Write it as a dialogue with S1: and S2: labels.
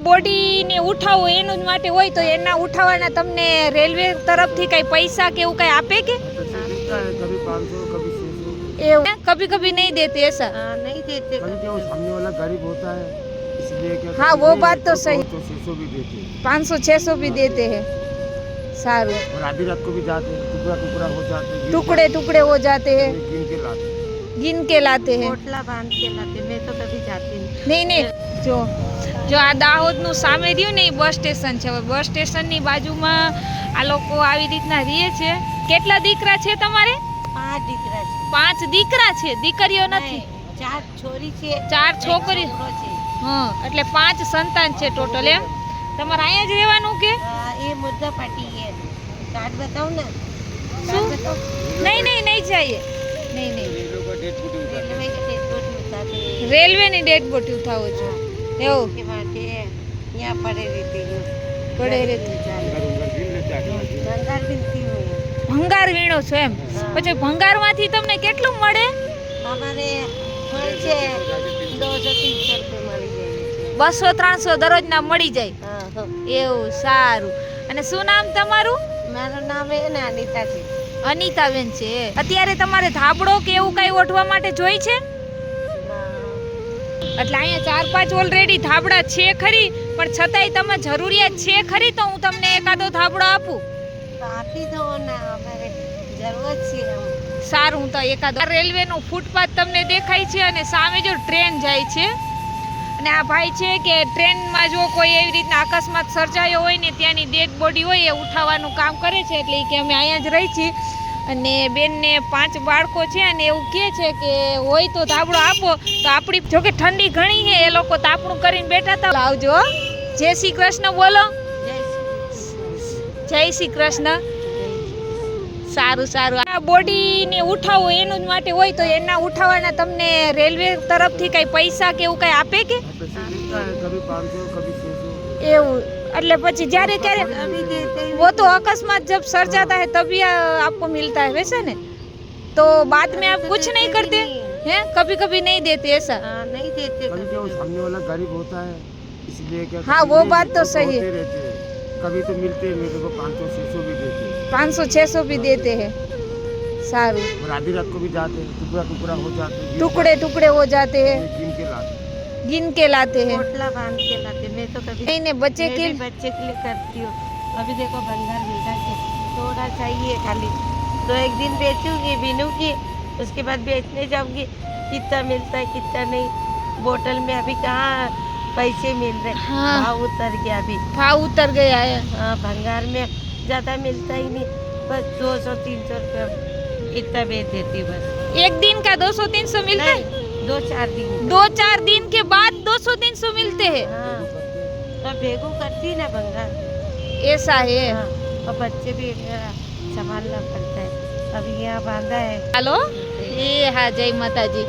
S1: Body ને ઉઠાવો એનું જ માટે હોય તો એના ઉઠાવવાના તમને રેલવે તરફથી કઈ પૈસા કે એવું કઈ આપે કે
S2: कभी 500 कभी 600
S1: એવું कभी कभी नहीं देते ऐसा
S3: नहीं देते
S2: कभी क्या वो सामने वाला गरीब होता है इसलिए क्या
S1: हाँ वो बात तो सही
S2: तो 600 भी देते हैं
S1: 500-600 भी देते हैं सारू
S2: और आधी रात को भी जाते हैं टुकड़ा टुकड़ा हो जाते हैं
S1: टुकड़े टुकड़े हो जाते हैं
S2: गिन के लाते हैं।
S1: गिन के लाते हैं
S3: पोटला बांध के लाते मैं तो कभी जाती नहीं
S1: નહીં જો જો આ દાહોદનું સામે રહ્યું ને એ બસ સ્ટેશન છે. હવે બસ સ્ટેશનની બાજુમાં આ લોકો આવી રીતના રહે છે. કેટલા દીકરા છે તમારે?
S3: 5 દીકરા છે
S1: 5 દીકરા છે, દીકરીઓ નથી?
S3: 4 છોરી છે
S1: 4 છોકરી.
S3: છોકરો છે
S1: હા એટલે 5 સંતાન છે ટોટલ એમ. તમારે અહીંયા જ રહેવાનું કે?
S3: ये मुद्दा पार्टी है कार्ड बताओ ना
S1: શું?
S3: कार्ड बताओ
S1: નહીં નહીં નહીં જઈએ નહીં નહીં
S3: रेलवे का डेट बोर्ड बताते हैं
S1: રેલવેની ડેડ બોટી ઉઠાવો છો એવું
S3: के बाद यहाँ पड़े रहते हैं
S1: પડે રહેતી
S3: गंगार बिनती हूँ
S1: ભંગાર વીણો છો એમ. પછી ભંગારમાંથી તમને કેટલું મળે?
S3: हमारे वहाँ से 200-300 रुपये मरी जाएगी
S1: 200-300 દરરોજના મળી જાય.
S3: हाँ हाँ
S1: એવું સારું. અને શું નામ તમારું?
S3: મારું નામ है ને અનિતા છે
S1: અનિતાબેન છે. અત્યારે તમારે ધાબળો કે એવું કઈ ઓઢવા માટે જોઈ છે? એટલે અહીંયા 4-5 ઓલરેડી ધાબળા છે ખરી, પણ છતાંય તમે જરૂરિયાત છે ખરી તો હું તમને એકાદો ધાબળો આપું.
S3: તો આપી દો ને અમારે જરૂરત છે આમ.
S1: સારું હું તો એકાદો. રેલવેનો ફૂટપાથ તમને દેખાય છે અને સામે જો ટ્રેન જાય છે. અને આ ભાઈ છે કે ટ્રેનમાં જો કોઈ એવી રીતના અકસ્માત સર્જાયો હોય ને ત્યાંની ડેડ બોડી હોય એ ઉઠાવવાનું કામ કરે છે. એટલે કે અમે અહીંયા જ રહી છીએ અને બેનને 5 બાળકો છે અને એવું કહે છે કે હોય તો ધાબળો આપો. તો આપણી જોકે ઠંડી ઘણી છે, એ લોકો તાપણું કરીને બેઠા હતા. આવજો. જય શ્રી કૃષ્ણ બોલો. જય શ્રી કૃષ્ણ. સારું સારું. આ બોડી ને ઉઠાવો એનું જ માટે હોય તો એના ઉઠાવવાના તમને રેલવે તરફથી કઈ પૈસા કે એવું કઈ આપે કે
S2: पैसे मिलता है कभी 500 कभी 600
S1: એવું? એટલે પછી જ્યારે ક્યારે
S3: अभी देते ही
S1: वो तो अकस्मात जब सर जाता है तभी आपको मिलता है वैसे ने, तो बाद में आप कुछ नहीं करते हैं? कभी कभी नहीं देते ऐसा
S3: हाँ, नहीं देते
S2: कभी क्या वो सामने वाला गरीब होता है इसलिए क्या
S1: हाँ, वो बात तो सही है।
S2: होते रहते हैं कभी तो मिलते हैं मेरे को 500 600 भी देते हैं
S1: 500-600 भी देते हैं सारू
S2: और आधी रात को भी जाते हैं टुकड़ा टुकड़ा हो जाते हैं
S1: टुकड़े टुकड़े हो जाते हैं
S2: गिन के लाते हैं।
S1: गिन के लाते हैं
S3: पोटला बांध के लाते मैं तो कभी
S1: नहीं नहीं बच्चे
S3: मैं
S1: के
S3: भी बच्चे के लिए करती हूँ अभी देखो भंगार मिलता है थोड़ा चाहिए खाली तो एक दिन बेचूंगी बीनूंगी उसके बाद बेचने जाऊंगी कितना मिलता है कितना नहीं बोतल में अभी कहाँ पैसे मिल रहे
S1: हाँ।
S3: भाव उतर गया अभी
S1: भाव उतर गया है
S3: हाँ भंगार में ज़्यादा मिलता ही नहीं बस 200-300 रुपये इतना बेच देती हूँ बस
S1: एक दिन का 200-300 मिलता है?
S3: नहीं 2-4 दिन
S1: 2-4 दिन के बाद 200-300 मिलते हैं
S3: हाँ तो भेगू करती ना भंगार
S1: ऐसा है
S3: हाँ, और बच्चे भी संभालना पड़ता है अभी यहाँ बांधा है
S1: हेलो ये हाँ जय माता जी